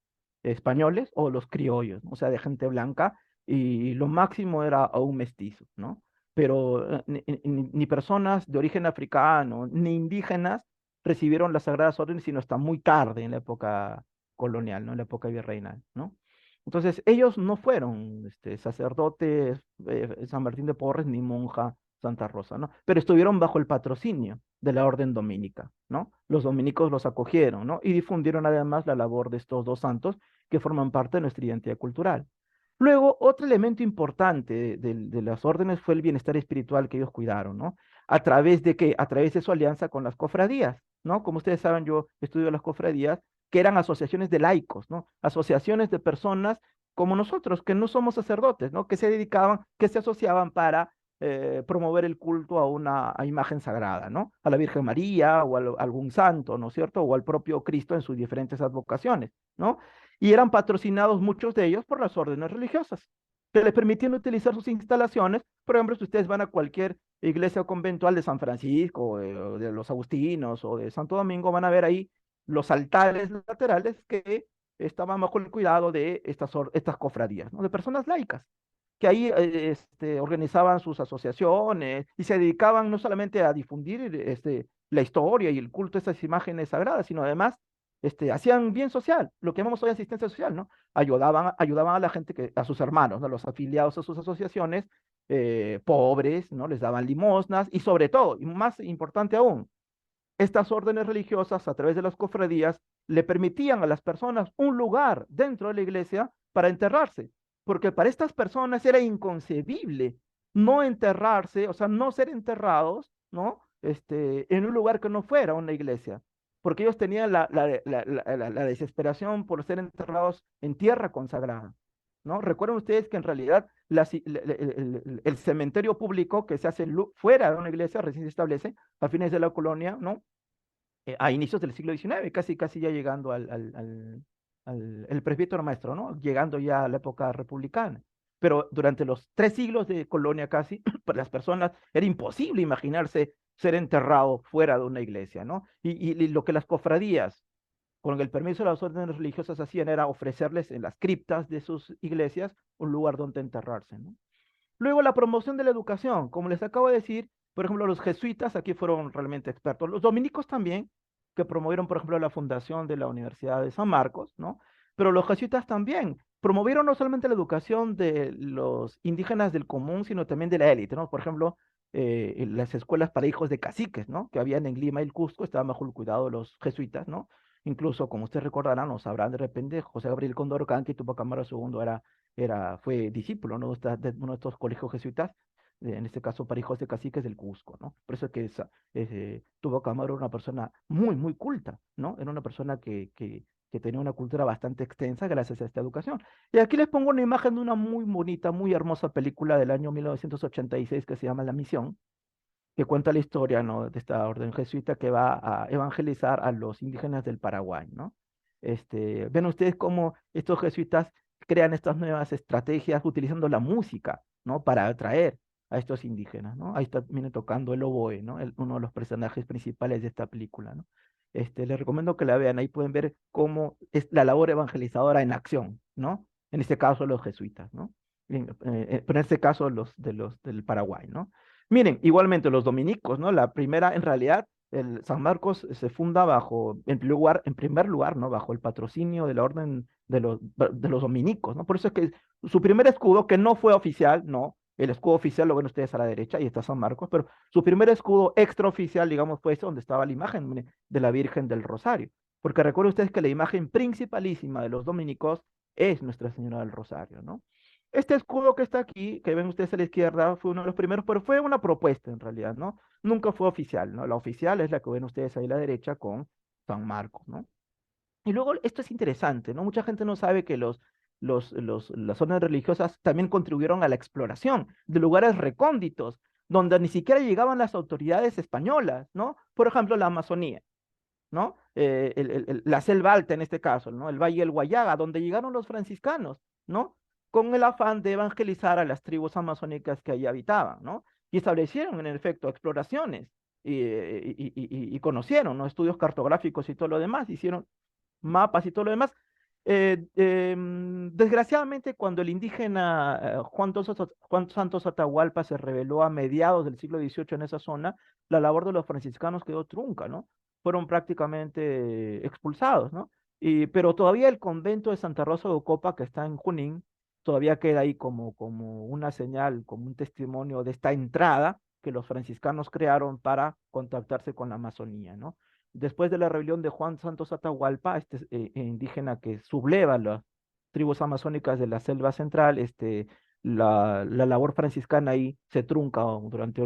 españoles o los criollos, ¿no? O sea, de gente blanca, y lo máximo era a un mestizo, ¿no? Pero ni personas de origen africano, ni indígenas recibieron las sagradas órdenes sino hasta muy tarde en la época colonial, ¿no? En la época virreinal, ¿no? Entonces, ellos no fueron sacerdotes San Martín de Porres ni monja Santa Rosa, ¿no? Pero estuvieron bajo el patrocinio de la orden dominica, ¿no? Los dominicos los acogieron, ¿no? Y difundieron además la labor de estos dos santos que forman parte de nuestra identidad cultural. Luego, otro elemento importante de las órdenes fue el bienestar espiritual que ellos cuidaron, ¿no? ¿A través de qué? A través de su alianza con las cofradías, ¿no? Como ustedes saben, yo estudio las cofradías, que eran asociaciones de laicos, ¿no? Asociaciones de personas como nosotros, que no somos sacerdotes, ¿no? Que se dedicaban, que se asociaban para promover el culto a una imagen sagrada, ¿no? A la Virgen María o a algún santo, ¿no es cierto? O al propio Cristo en sus diferentes advocaciones, ¿no? Y eran patrocinados muchos de ellos por las órdenes religiosas, que les permitían utilizar sus instalaciones. Por ejemplo, si ustedes van a cualquier iglesia conventual de San Francisco, o de los Agustinos o de Santo Domingo, van a ver ahí los altares laterales que estaban bajo el cuidado de estas cofradías, ¿no? De personas laicas, que ahí organizaban sus asociaciones y se dedicaban no solamente a difundir la historia y el culto de estas imágenes sagradas, sino además hacían bien social, lo que llamamos hoy asistencia social, ¿no? Ayudaban a la gente, a sus hermanos, ¿no? Los afiliados a sus asociaciones, pobres, ¿no? Les daban limosnas y sobre todo, y más importante aún, estas órdenes religiosas, a través de las cofradías, le permitían a las personas un lugar dentro de la iglesia para enterrarse, porque para estas personas era inconcebible no enterrarse, o sea, no ser enterrados, ¿no? En un lugar que no fuera una iglesia, porque ellos tenían la desesperación por ser enterrados en tierra consagrada, ¿no? Recuerden ustedes que en realidad el cementerio público que se hace fuera de una iglesia recién se establece a fines de la colonia, ¿no? A inicios del siglo XIX, casi ya llegando el presbítero maestro, ¿no? Llegando ya a la época republicana. Pero durante los 3 siglos de colonia casi, para las personas era imposible imaginarse ser enterrado fuera de una iglesia, ¿no? Y lo que las cofradías, con el permiso de las órdenes religiosas, hacían era ofrecerles en las criptas de sus iglesias un lugar donde enterrarse, ¿no? Luego, la promoción de la educación, como les acabo de decir, por ejemplo, los jesuitas aquí fueron realmente expertos, los dominicos también, que promovieron, por ejemplo, la fundación de la Universidad de San Marcos, ¿no? Pero los jesuitas también promovieron no solamente la educación de los indígenas del común, sino también de la élite, ¿no? Por ejemplo, en las escuelas para hijos de caciques, ¿no? Que habían en Lima y el Cusco, estaban bajo el cuidado de los jesuitas, ¿no? Incluso, como ustedes recordarán o sabrán de repente, José Gabriel Condorcanqui y Tupac Amaru II fue discípulo, ¿no? De uno de estos colegios jesuitas, en este caso para hijos de caciques del Cusco, ¿no? Por eso es que Tupac Amaru era una persona muy, muy culta, ¿no? Era una persona que tenía una cultura bastante extensa gracias a esta educación. Y aquí les pongo una imagen de una muy bonita, muy hermosa película del año 1986 que se llama La Misión, que cuenta la historia, ¿no? De esta orden jesuita que va a evangelizar a los indígenas del Paraguay, ¿no? Ven ustedes cómo estos jesuitas crean estas nuevas estrategias utilizando la música, ¿no? Para atraer a estos indígenas, ¿no? Ahí está, viene tocando el oboe, ¿no? Uno de los personajes principales de esta película, ¿no? Les recomiendo que la vean, ahí pueden ver cómo es la labor evangelizadora en acción, ¿no? En este caso los jesuitas, ¿no? Pero en este caso los del Paraguay, ¿no? Miren, igualmente los dominicos, ¿no? La primera, en realidad, el San Marcos se funda bajo, en primer lugar, ¿no? Bajo el patrocinio de la orden de los dominicos, ¿no? Por eso es que su primer escudo, que no fue oficial, ¿no? El escudo oficial lo ven ustedes a la derecha, y está San Marcos, pero su primer escudo extraoficial, digamos, fue ese donde estaba la imagen, mire, de la Virgen del Rosario. Porque recuerden ustedes que la imagen principalísima de los dominicos es Nuestra Señora del Rosario, ¿no? Este escudo que está aquí, que ven ustedes a la izquierda, fue uno de los primeros, pero fue una propuesta en realidad, ¿no? Nunca fue oficial, ¿no? La oficial es la que ven ustedes ahí a la derecha con San Marcos, ¿no? Y luego esto es interesante, ¿no? Mucha gente no sabe que las zonas religiosas también contribuyeron a la exploración de lugares recónditos, donde ni siquiera llegaban las autoridades españolas, ¿no? Por ejemplo, la Amazonía, ¿no? La selva alta en este caso, ¿no? El Valle del Guayaga, donde llegaron los franciscanos, ¿no? Con el afán de evangelizar a las tribus amazónicas que allí habitaban, ¿no? Y establecieron, en efecto, exploraciones y conocieron, ¿no? Estudios cartográficos y todo lo demás, hicieron mapas y todo lo demás. Desgraciadamente, cuando el indígena Juan Santos Atahualpa se rebeló a mediados del siglo XVIII en esa zona, la labor de los franciscanos quedó trunca, ¿no? Fueron prácticamente expulsados, ¿no? Pero todavía el convento de Santa Rosa de Ocopa, que está en Junín, todavía queda ahí como una señal, como un testimonio de esta entrada que los franciscanos crearon para contactarse con la Amazonía, ¿no? Después de la rebelión de Juan Santos Atahualpa, indígena que subleva las tribus amazónicas de la selva central, la labor franciscana ahí se trunca durante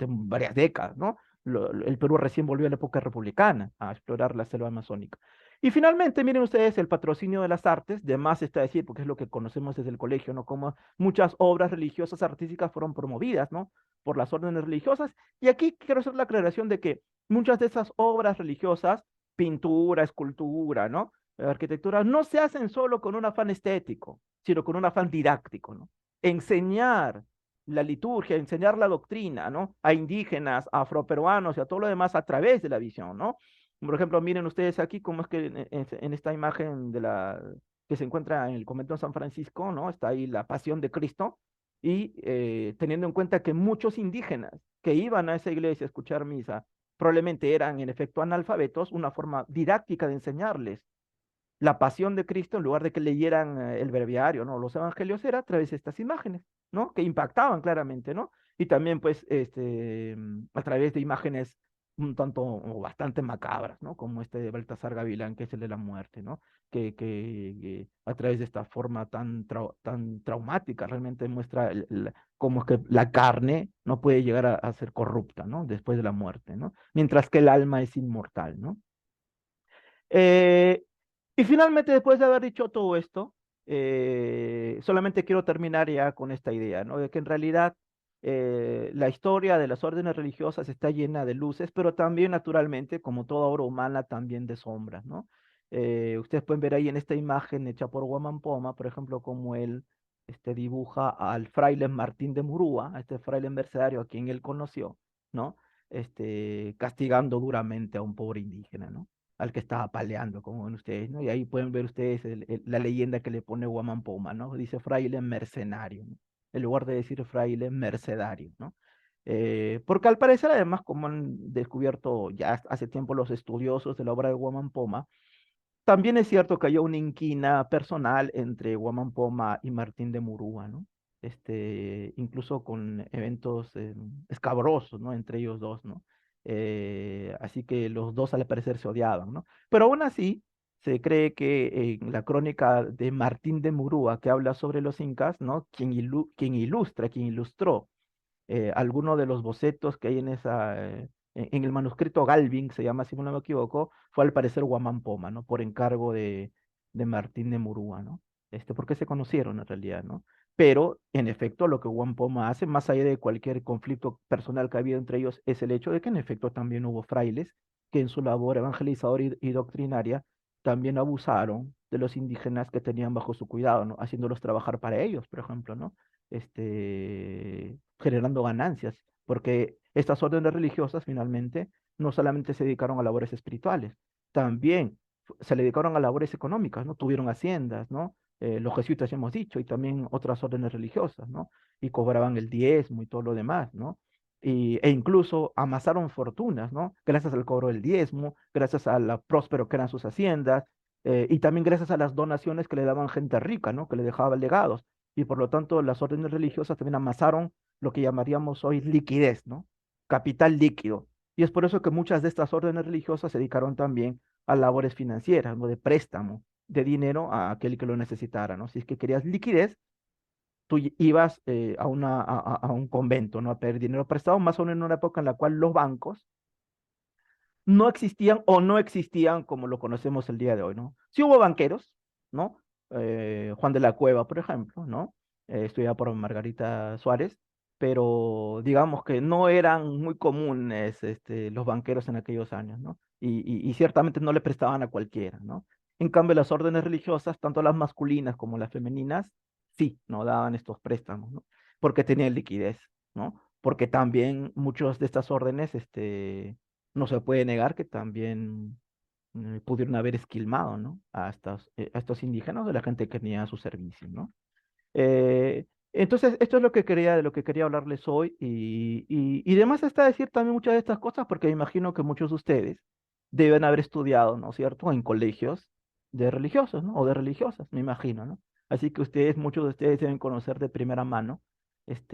varias décadas, ¿no? El Perú recién volvió a la época republicana a explorar la selva amazónica. Y finalmente, miren ustedes el patrocinio de las artes, de más está decir, porque es lo que conocemos desde el colegio, ¿no? Como muchas obras religiosas artísticas fueron promovidas, ¿no? Por las órdenes religiosas. Y aquí quiero hacer la aclaración de que muchas de esas obras religiosas, pintura, escultura, ¿no? Arquitectura, no se hacen solo con un afán estético, sino con un afán didáctico, ¿no? Enseñar la liturgia, enseñar la doctrina, ¿no? A indígenas, a afroperuanos y a todo lo demás a través de la visión, ¿no? Por ejemplo, miren ustedes aquí cómo es que en esta imagen que se encuentra en el convento de San Francisco, ¿no? Está ahí la pasión de Cristo, y teniendo en cuenta que muchos indígenas que iban a esa iglesia a escuchar misa probablemente eran en efecto analfabetos, una forma didáctica de enseñarles la pasión de Cristo, en lugar de que leyeran el breviario, ¿no? Los evangelios, era a través de estas imágenes, ¿no? Que impactaban claramente, ¿no? Y también, pues, a través de imágenes un tanto o bastante macabras, ¿no? Como este de Baltasar Gavilán, que es el de la muerte, ¿no? Que a través de esta forma tan traumática realmente muestra cómo es que la carne no puede llegar a ser corrupta, ¿no? Después de la muerte, ¿no? Mientras que el alma es inmortal, ¿no? Eh, y finalmente, después de haber dicho todo esto, solamente quiero terminar ya con esta idea, ¿no? De que en realidad la historia de las órdenes religiosas está llena de luces, pero también, naturalmente, como toda obra humana, también de sombras, ¿no? Ustedes pueden ver ahí en esta imagen hecha por Guamán Poma, por ejemplo, cómo él dibuja al fraile Martín de Murúa, a este fraile mercedario a quien él conoció, ¿no? Castigando duramente a un pobre indígena, ¿no? Al que estaba paleando, como ven ustedes, ¿no? Y ahí pueden ver ustedes la leyenda que le pone Guamán Poma, ¿no? Dice fraile mercenario, ¿no? En lugar de decir fraile mercedario, ¿no? Porque al parecer, además, como han descubierto ya hace tiempo los estudiosos de la obra de Guamán Poma, también es cierto que hay una inquina personal entre Guamán Poma y Martín de Murúa, ¿no? Incluso con eventos escabrosos, ¿no? Entre ellos dos, ¿no? Así que los dos al parecer se odiaban, ¿no? Pero aún así, se cree que en la crónica de Martín de Murúa, que habla sobre los incas, ¿no? Quien ilustró alguno de los bocetos que hay en el manuscrito Galvin, se llama, si no me equivoco, fue al parecer Guamán Poma, ¿no? Por encargo de Martín de Murúa, ¿no? Porque se conocieron en realidad, ¿no? Pero, en efecto, lo que Guamán Poma hace, más allá de cualquier conflicto personal que ha habido entre ellos, es el hecho de que, en efecto, también hubo frailes que en su labor evangelizadora y doctrinaria también abusaron de los indígenas que tenían bajo su cuidado, ¿no? Haciéndolos trabajar para ellos, por ejemplo, ¿no? Generando ganancias porque estas órdenes religiosas finalmente no solamente se dedicaron a labores espirituales, también se le dedicaron a labores económicas, ¿no? Tuvieron haciendas, ¿no? Los jesuitas ya hemos dicho, y también otras órdenes religiosas, ¿no? Y cobraban el diezmo y todo lo demás, ¿no? E incluso amasaron fortunas, ¿no? Gracias al cobro del diezmo, gracias a lo próspero que eran sus haciendas, y también gracias a las donaciones que le daban gente rica, ¿no? Que le dejaba legados. Y por lo tanto, las órdenes religiosas también amasaron lo que llamaríamos hoy liquidez, ¿no? Capital líquido. Y es por eso que muchas de estas órdenes religiosas se dedicaron también a labores financieras, ¿no? De préstamo de dinero a aquel que lo necesitara, ¿no? Si es que querías liquidez, tú ibas a un convento, ¿no? A pedir dinero prestado, más o menos en una época en la cual los bancos no existían o no existían como lo conocemos el día de hoy, ¿no? Sí hubo banqueros, ¿no? Juan de la Cueva, por ejemplo, ¿no? Estudiado por Margarita Suárez, pero digamos que no eran muy comunes los banqueros en aquellos años, ¿no? Y ciertamente no le prestaban a cualquiera, ¿no? En cambio, las órdenes religiosas, tanto las masculinas como las femeninas, sí, ¿no? Daban estos préstamos, ¿no? Porque tenían liquidez, ¿no? Porque también muchos de estas órdenes, no se puede negar que también pudieron haber esquilmado, ¿no? A estos indígenas de la gente que tenía a su servicio, ¿no? Entonces, esto es lo que quería, de lo que quería hablarles hoy y demás está decir también muchas de estas cosas porque me imagino que muchos de ustedes deben haber estudiado, ¿no es cierto?, en colegios de religiosos, ¿no? O de religiosas, me imagino, ¿no? Así que ustedes, muchos de ustedes deben conocer de primera mano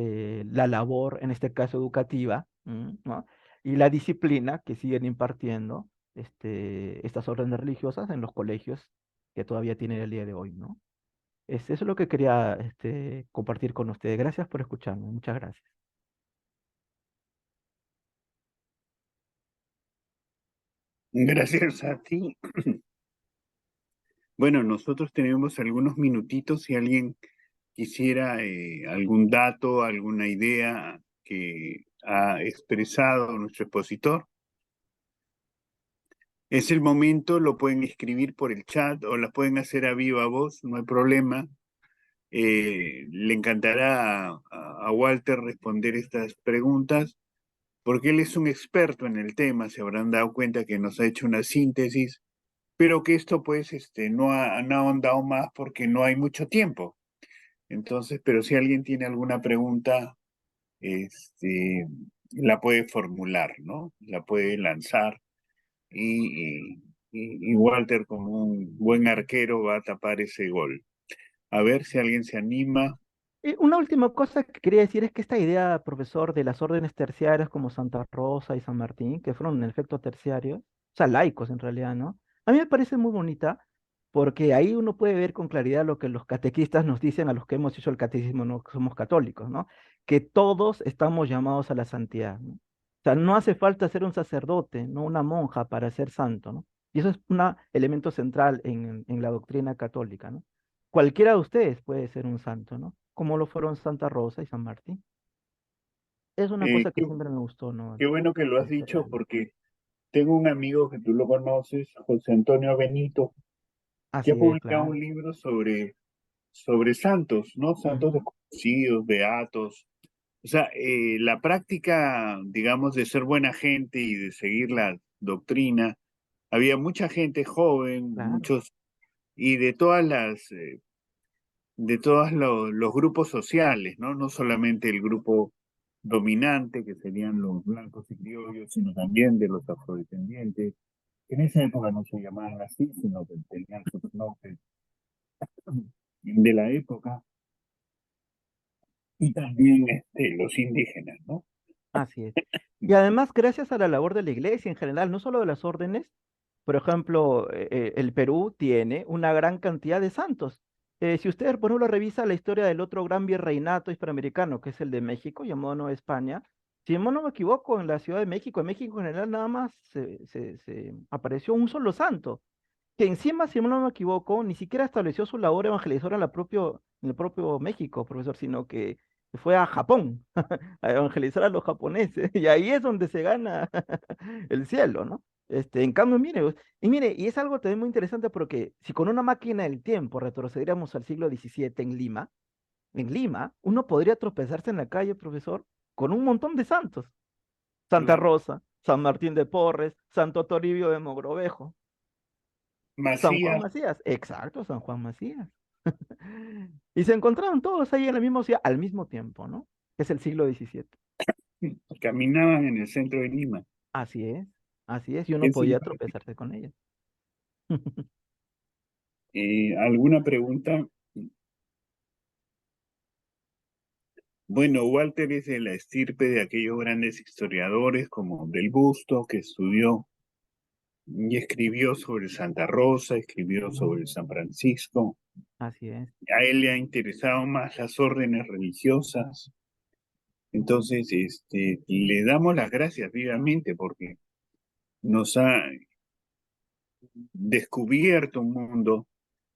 la labor, en este caso educativa, ¿no? Y la disciplina que siguen impartiendo estas órdenes religiosas en los colegios que todavía tienen el día de hoy, ¿no? Eso es lo que quería compartir con ustedes. Gracias por escucharme. Muchas gracias. Gracias a ti. Bueno, nosotros tenemos algunos minutitos si alguien quisiera algún dato, alguna idea que ha expresado nuestro expositor. Es el momento, lo pueden escribir por el chat o la pueden hacer a viva voz, no hay problema. Le encantará a Walter responder estas preguntas porque él es un experto en el tema, se habrán dado cuenta que nos ha hecho una síntesis, pero que esto pues no ha ahondado más porque no hay mucho tiempo. Entonces, pero si alguien tiene alguna pregunta, este, la puede formular, ¿no? La puede lanzar y Walter, como un buen arquero, va a tapar ese gol. A ver si alguien se anima. Y una última cosa que quería decir es que esta idea, profesor, de las órdenes terciarias como Santa Rosa y San Martín, que fueron en efecto terciarios, o sea, laicos en realidad, ¿no? A mí me parece muy bonita porque ahí uno puede ver con claridad lo que los catequistas nos dicen a los que hemos hecho el catecismo, no que somos católicos, ¿no? Que todos estamos llamados a la santidad, ¿no? O sea, no hace falta ser un sacerdote, no una monja para ser santo, ¿no? Y eso es un elemento central en la doctrina católica, ¿no? Cualquiera de ustedes puede ser un santo, ¿no? Como lo fueron Santa Rosa y San Martín. Es una Eh, cosa que qué, siempre me gustó, ¿no? qué bueno que lo has dicho porque tengo un amigo que tú lo conoces, José Antonio Benito, que ha Así es, publicado claro. un libro sobre santos, ¿no? Santos Ujú. desconocidos, beatos. O sea, la práctica, digamos, de ser buena gente y de seguir la doctrina, había mucha gente joven, Claro. muchos, y de todos los grupos sociales, ¿no? No solamente el grupo dominante, que serían los blancos y criollos, sino también de los afrodescendientes. En esa época no se llamaban así, sino que tenían sus nombres de la época, y también los indígenas, ¿no? Así es. Y además, gracias a la labor de la iglesia en general, no solo de las órdenes, por ejemplo, el Perú tiene una gran cantidad de santos. Si usted, por ejemplo, revisa la historia del otro gran virreinato hispanoamericano, que es el de México, llamado Nueva España, si no me equivoco, en la Ciudad de México, en México en general, nada más se apareció un solo santo, que encima, si no me equivoco, ni siquiera estableció su labor evangelizadora en el propio México, profesor, sino que fue a Japón a evangelizar a los japoneses, y ahí es donde se gana el cielo, ¿no? En cambio, mire, y es algo también muy interesante porque si con una máquina del tiempo retrocediéramos al siglo XVII en Lima, uno podría tropezarse en la calle, profesor, con un montón de santos. Santa Claro. Rosa, San Martín de Porres, Santo Toribio de Mogrovejo, San Juan Macías, Macías, exacto, San Juan Macías. Y se encontraron todos ahí en la misma ciudad al mismo tiempo, ¿no? Es el siglo XVII. caminaban en el centro de Lima. Así es, y uno Es podía simpático. tropezarse con ellos. ¿Alguna pregunta? Bueno, Walter es de la estirpe de aquellos grandes historiadores como Del Busto, que estudió y escribió sobre Santa Rosa, escribió sobre San Francisco. Así es. A él le ha interesado más las órdenes religiosas. Entonces, le damos las gracias vivamente porque nos ha descubierto un mundo,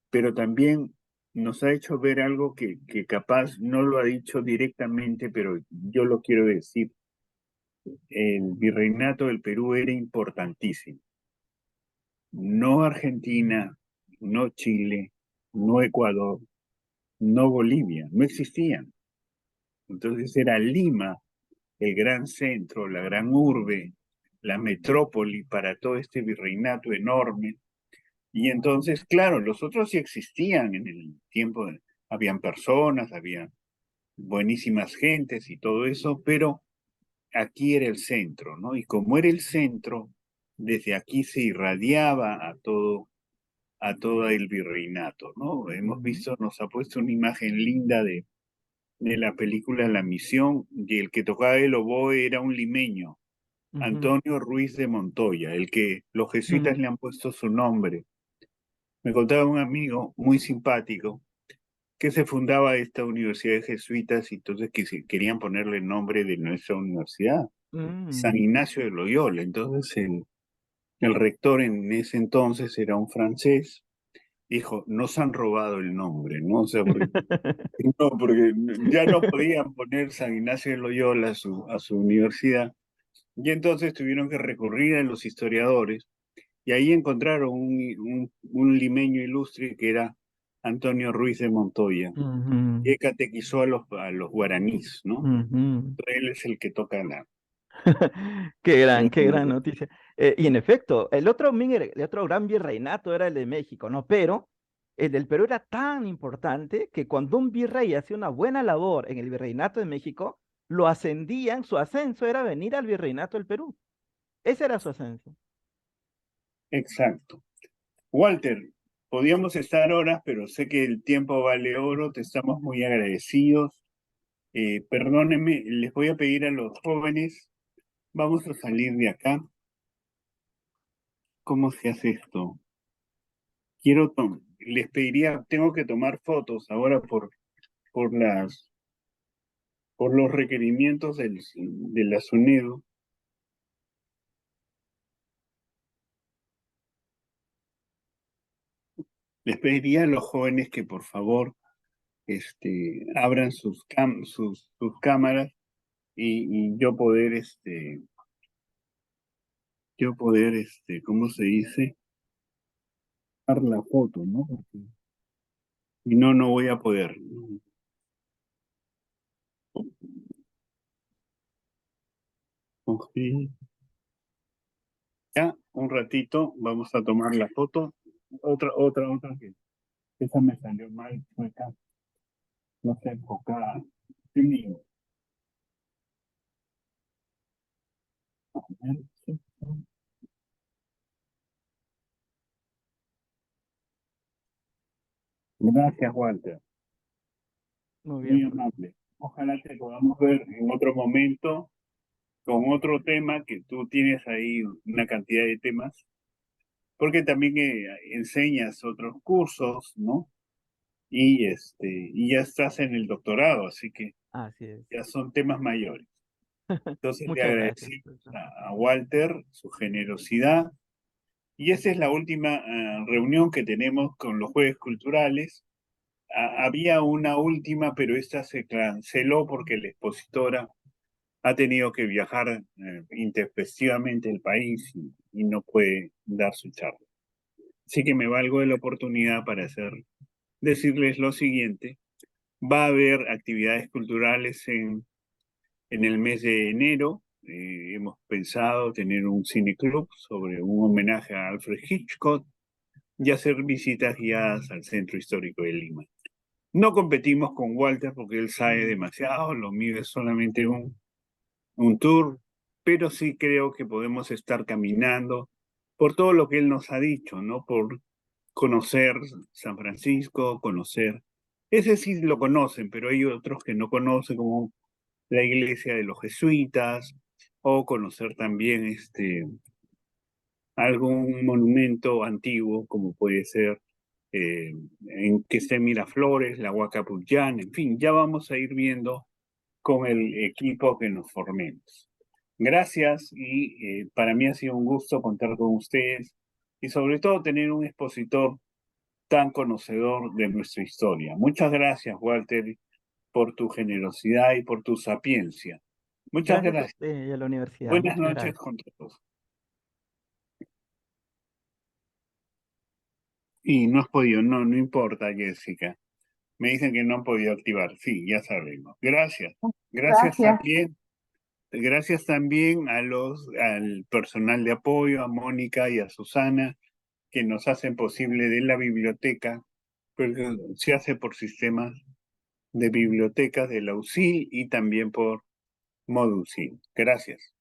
pero también nos ha hecho ver algo que capaz no lo ha dicho directamente, pero yo lo quiero decir. El virreinato del Perú era importantísimo. No Argentina, no Chile, no Ecuador, no Bolivia, no existían. Entonces era Lima el gran centro, la gran urbe, la metrópoli para todo este virreinato enorme. Y entonces, claro, los otros sí existían en el tiempo, habían personas, había buenísimas gentes y todo eso, pero aquí era el centro, ¿no? Y como era el centro, desde aquí se irradiaba a todo el virreinato, ¿no? Hemos Ujú, visto, nos ha puesto una imagen linda de la película La Misión, y el que tocaba el oboe era un limeño, ujú, Antonio Ruiz de Montoya, el que los jesuitas ujú. le han puesto su nombre. Me contaba un amigo muy simpático que se fundaba esta universidad de jesuitas y entonces querían ponerle el nombre de nuestra universidad, San Mm. Ignacio de Loyola. Entonces el rector en ese entonces era un francés. Dijo, nos han robado el nombre, ¿no? O sea, porque, no, porque ya no podían poner San Ignacio de Loyola a su universidad. Y entonces tuvieron que recurrir a los historiadores y ahí encontraron un limeño ilustre que era Antonio Ruiz de Montoya, Ujú, que catequizó a los guaraníes, ¿no? ujú. Él es el que toca Qué gran noticia. Y en efecto, el otro gran virreinato era el de México, ¿no? Pero el del Perú era tan importante que cuando un virrey hacía una buena labor en el virreinato de México, lo ascendían, su ascenso era venir al virreinato del Perú. Ese era su ascenso. Exacto. Walter, podíamos estar horas, pero sé que el tiempo vale oro, te estamos muy agradecidos. Perdónenme, les voy a pedir a los jóvenes, vamos a salir de acá. ¿Cómo se hace esto? Les pediría, tengo que tomar fotos ahora por por los requerimientos de la SUNEDU. Les pediría a los jóvenes que por favor abran sus cámaras y yo poder, ¿cómo se dice? Dar la foto, ¿no? Porque si no, no voy a poder, ¿no? Ok. Ya, un ratito, vamos a tomar la foto. Otra que esa me salió mal, chueca, no sé, enfocada. Sí, mío. A ver, sí. Gracias, Walter. Muy bien, Muy profesor. amable. Ojalá te podamos ver en otro momento con otro tema, que tú tienes ahí una cantidad de temas, porque también enseñas otros cursos, ¿no? Y ya estás en el doctorado, así que Así es. ya son temas mayores. Entonces le Muchas gracias, agradecí profesor. a Walter su generosidad. Y esa es la última reunión que tenemos con los jueves culturales. Había una última, pero esta se canceló porque la expositora ha tenido que viajar intempestivamente el país y no puede dar su charla. Así que me valgo de la oportunidad para decirles lo siguiente. Va a haber actividades culturales En el mes de enero hemos pensado tener un cineclub sobre un homenaje a Alfred Hitchcock y hacer visitas guiadas al Centro Histórico de Lima. No competimos con Walter porque él sabe demasiado, lo mío es solamente un tour, pero sí creo que podemos estar caminando por todo lo que él nos ha dicho, ¿no? Por conocer San Francisco, conocer, ese sí lo conocen, pero hay otros que no conocen, como la iglesia de los jesuitas, o conocer también algún monumento antiguo, como puede ser en que esté Miraflores, la Huaca Pucllán, en fin, ya vamos a ir viendo con el equipo que nos formemos. Gracias y para mí ha sido un gusto contar con ustedes y sobre todo tener un expositor tan conocedor de nuestra historia. Muchas gracias, Walter, por tu generosidad y por tu sapiencia. Muchas Gracias a gracias. usted y a la universidad. Buenas Muchas noches gracias. con todos. Y no has podido, no importa, Jessica. Me dicen que no han podido activar. Sí, ya sabemos. Gracias. Gracias Gracias. también. Gracias también al personal de apoyo, a Mónica y a Susana, que nos hacen posible de la biblioteca, porque se hace por sistemas de bibliotecas de la UCI y también por Modusil. Gracias.